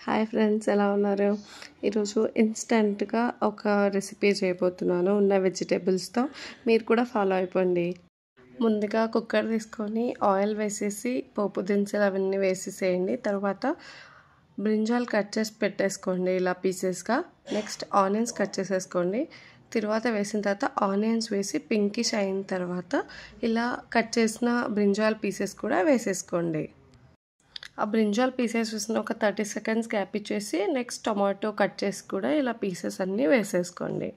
Hi friends, ఎలా ఉన్నారు? ఈరోజు ఇన్స్టెంట్గా ఒక రెసిపీ చేయబోతున్నాను ఉన్న వెజిటేబుల్స్తో. మీరు కూడా ఫాలో అయిపోండి. ముందుగా కుక్కర్ తీసుకొని ఆయిల్ వేసేసి పోపు దినుసులు అవన్నీ వేసేసేయండి. తర్వాత బ్రింజాల్ కట్ చేసి పెట్టేసుకోండి ఇలా పీసెస్గా. నెక్స్ట్ ఆనియన్స్ కట్ చేసేసుకోండి. తర్వాత వేసిన తర్వాత ఆనియన్స్ వేసి పింకిష్ అయిన తర్వాత ఇలా కట్ చేసిన బ్రింజాల్ పీసెస్ కూడా వేసేసుకోండి. ఆ బ్రింజాల్ పీసెస్ వేసిన ఒక 30 సెకండ్స్ గ్యాప్ ఇచ్చేసి నెక్స్ట్ టొమాటో కట్ చేసి కూడా ఇలా పీసెస్ అన్నీ వేసేసుకోండి.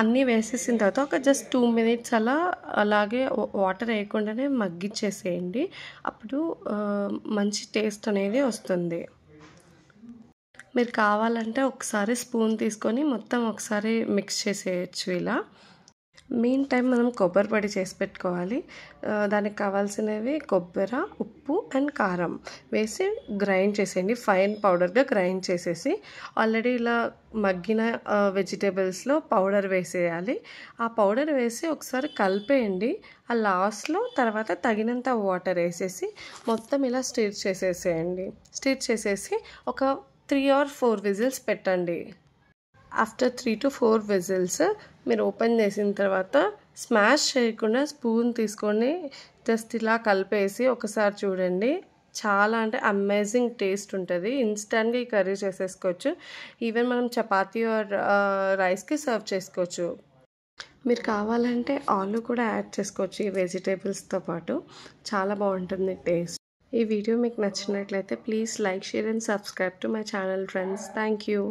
అన్నీ వేసేసిన తర్వాత ఒక జస్ట్ 2 మినిట్స్ అలాగే వాటర్ వేయకుండానే మగ్గిచ్చేసేయండి. అప్పుడు మంచి టేస్ట్ అనేది వస్తుంది. మీరు కావాలంటే ఒకసారి స్పూన్ తీసుకొని మొత్తం ఒకసారి మిక్స్ చేసేయచ్చు ఇలా. మెయిన్ టైం మనం కొబ్బరి పొడి చేసి పెట్టుకోవాలి. దానికి కావాల్సినవి కొబ్బరి, ఉప్పు అండ్ కారం వేసి గ్రైండ్ చేసేయండి. ఫైన్ పౌడర్గా గ్రైండ్ చేసేసి ఆల్రెడీ ఇలా మగ్గిన వెజిటేబుల్స్లో పౌడర్ వేసేయాలి. ఆ పౌడర్ వేసి ఒకసారి కలిపేయండి. ఆ లాస్ట్లో తర్వాత తగినంత వాటర్ వేసేసి మొత్తం ఇలా స్టిర్ చేసేసేయండి. స్టిర్ చేసేసి ఒక 3 or 4 విజిల్స్ పెట్టండి. ఆఫ్టర్ 3 to 4 విజిల్స్ మీరు ఓపెన్ చేసిన తర్వాత స్మాష్ చేయకుండా స్పూన్ తీసుకొని జస్ట్ ఇలా కలిపేసి ఒకసారి చూడండి. చాలా అంటే అమేజింగ్ టేస్ట్ ఉంటుంది. ఇన్స్టెంట్గా ఈ కర్రీ చేసేసుకోవచ్చు. ఈవెన్ మనం చపాతీ ఆర్ రైస్కి సర్వ్ చేసుకోవచ్చు. మీరు కావాలంటే ఆలు కూడా యాడ్ చేసుకోవచ్చు ఈ వెజిటేబుల్స్తో పాటు. చాలా బాగుంటుంది టేస్ట్. ఈ వీడియో మీకు నచ్చినట్లయితే please like, share and subscribe to my channel friends. Thank you.